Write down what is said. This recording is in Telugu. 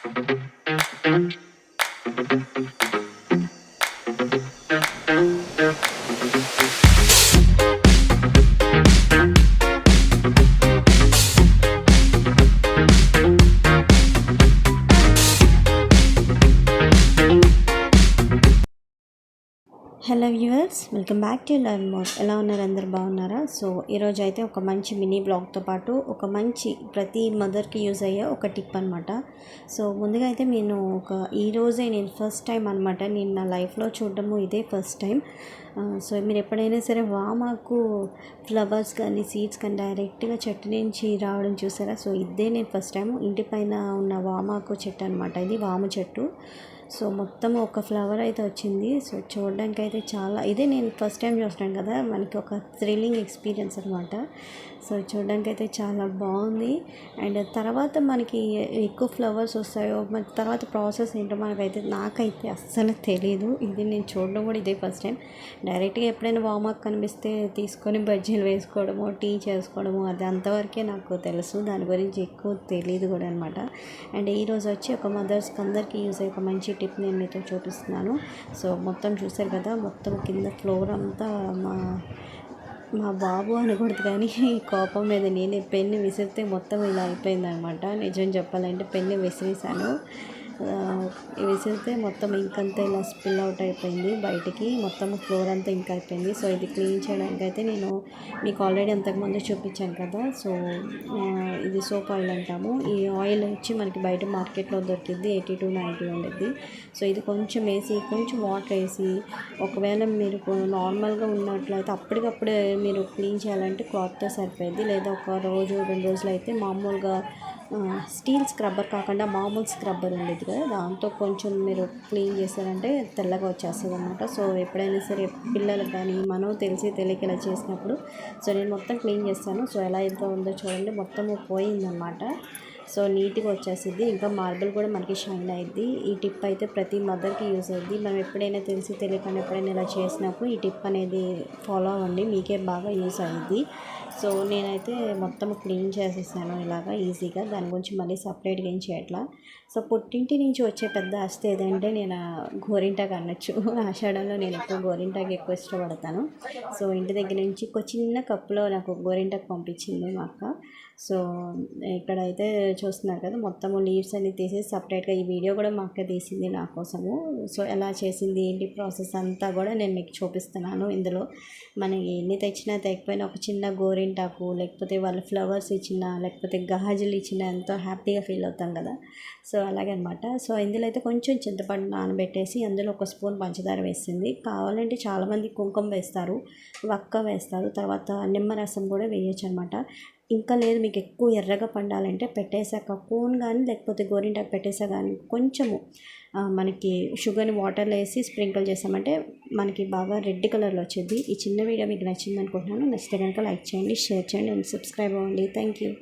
Hello viewers, welcome back to learn more. ఎలా ఉన్నారు? అందరు బాగున్నారా? సో ఈరోజు అయితే ఒక మంచి మినీ బ్లాగ్తో పాటు ఒక మంచి ప్రతి మదర్కి యూజ్ అయ్యే ఒక టిప్ అనమాట. సో ముందుగా అయితే ఈరోజే నేను ఫస్ట్ టైం అనమాట, నేను నా లైఫ్లో చూడడము ఇదే ఫస్ట్ టైం. సో మీరు ఎప్పుడైనా సరే వామాకు ఫ్లవర్స్ కానీ సీడ్స్ కానీ డైరెక్ట్గా చెట్టు నుంచి రావడం చూసారా? సో ఇదే నేను ఫస్ట్ టైం. ఇంటి పైన ఉన్న వామాకు చెట్టు అనమాట, ఇది వాము చెట్టు. సో మొత్తం ఒక ఫ్లవర్ అయితే వచ్చింది. సో చూడడానికి అయితే ఇదే నేను ఫస్ట్ టైం చూస్తున్నాను కదా, మనకి ఒక థ్రిల్లింగ్ ఎక్స్పీరియన్స్ అనమాట. సో చూడడానికి అయితే చాలా బాగుంది. అండ్ తర్వాత మనకి ఎక్కువ ఫ్లవర్స్ వస్తాయో మరి తర్వాత ప్రాసెస్ ఏంటో నాకైతే అస్సలు తెలీదు. ఇది నేను చూడడం కూడా ఇదే ఫస్ట్ టైం. డైరెక్ట్గా ఎప్పుడైనా వామాక్ కనిపిస్తే తీసుకొని బజ్జీలు వేసుకోవడము, టీ చేసుకోవడము, అది అంతవరకే నాకు తెలుసు. దాని గురించి ఎక్కువ తెలియదు కూడా అనమాట. అండ్ ఈరోజు వచ్చి ఒక మదర్స్కి అందరికీ యూజ్ అయ్యే ఒక మంచి టిప్ నేను మీతో చూపిస్తున్నాను. సో మొత్తం చూసారు కదా, మొత్తం కింద ఫ్లోర్ అంతా మా బాబు అనకూడదు కానీ ఈ కోపం మీద నేను పెన్ను విసిరితే మొత్తం ఇలా అయిపోయిందనమాట. నిజం చెప్పాలంటే పెన్ను విసిరేసాను. విసిరితే మొత్తం ఇంకంతా ఇలా స్పిల్ అవుట్ అయిపోయింది బయటికి, మొత్తం ఫ్లోర్ అంతా ఇంక్ అయిపోయింది. సో ఇది క్లీన్ చేయడానికి అయితే నేను మీకు ఆల్రెడీ అంతకుముందు చూపించాను కదా. సో ఇది సోప్ ఆయిల్ అంటాము. ఈ ఆయిల్ వచ్చి మనకి బయట మార్కెట్లో దొరికిద్ది, 80 to 90 ఉండేది. సో ఇది కొంచెం వేసి, కొంచెం వాటర్ వేసి, ఒకవేళ మీరు నార్మల్గా ఉన్నట్లయితే అప్పటికప్పుడే మీరు క్లీన్ చేయాలంటే క్లాత్తో సరిపోయింది. లేదా ఒక రోజు 2 రోజులు అయితే మామూలుగా స్టీల్ స్క్రబ్బర్ కాకుండా మామూలు స్క్రబ్బర్ ఉండేది కదా, దాంతో కొంచెం మీరు క్లీన్ చేశారంటే తెల్లగా వచ్చేస్తుంది అనమాట. సో ఎప్పుడైనా సరే పిల్లలకు కానీ మనం తెలియక ఇలా చేసినప్పుడు సో నేను మొత్తం క్లీన్ చేస్తాను. సో ఎలా ఎంత ఉందో చూడండి, మొత్తం పోయిందనమాట. సో నీట్గా వచ్చేసిద్ది. ఇంకా మార్బుల్ కూడా మనకి షైన్ అయ్యిద్ది. ఈ టిప్ అయితే ప్రతి మదర్కి యూజ్ అయ్యిద్ది. మనం ఎప్పుడైనా తెలియకుండా ఎప్పుడైనా ఇలా చేసినప్పుడు ఈ టిప్ అనేది ఫాలో అవ్వండి, మీకే బాగా యూజ్ అయ్యిద్ది. సో నేనైతే మొత్తం క్లీన్ చేసేసాను ఇలాగా ఈజీగా. దాని గురించి మళ్ళీ సపరేట్గా ఏం చేయట్లా. సో పుట్టింటి నుంచి వచ్చే పెద్ద ఆస్తి ఏదంటే నేను గోరింటాకు అనొచ్చు. ఆషాఢంలో నేను ఎక్కువ గోరింటాకు ఎక్కువ ఇష్టపడతాను. సో ఇంటి దగ్గర నుంచి ఒక చిన్న కప్పులో నాకు గోరింటాకు పంపించింది మా అక్క. సో ఇక్కడైతే చూస్తున్నారు కదా, మొత్తము లీవ్స్ అన్ని తీసేసి సపరేట్గా ఈ వీడియో కూడా మా అక్క తీసింది నా కోసము. సో ఎలా చేసింది ఏంటి ప్రాసెస్ అంతా కూడా నేను మీకు చూపిస్తున్నాను. ఇందులో మనకి ఎన్ని తెచ్చినా తెకపోయినా ఒక చిన్న గోరింటాకు, లేకపోతే వాళ్ళ ఫ్లవర్స్ ఇచ్చినా, లేకపోతే గాజులు ఇచ్చినా ఎంతో హ్యాపీగా ఫీల్ అవుతాం కదా. సో అలాగనమాట. సో ఇందులో అయితే కొంచెం చింతపండు నానబెట్టేసి అందులో ఒక స్పూన్ పంచదార వేసింది. కావాలంటే చాలామంది కుంకుమ వేస్తారు, వక్క వేస్తారు, తర్వాత నిమ్మరసం కూడా వేయచ్చు అనమాట. ఇంకా లేదు మీకు ఎక్కువ ఎర్రగా పండాలంటే పెట్టేశాక కోన్ కానీ లేకపోతే గోరింటాకు పెట్టేసా కానీ కొంచెము మనకి షుగర్ని వాటర్లో వేసి స్ప్రింకిల్ చేసామంటే మనకి బాగా రెడ్ కలర్లో వచ్చేది. ఈ చిన్న వీడియో మీకు నచ్చింది అనుకుంటున్నాను. నచ్చితే కనుక లైక్ చేయండి, షేర్ చేయండి అండ్ సబ్స్క్రైబ్ అవ్వండి. Thank you.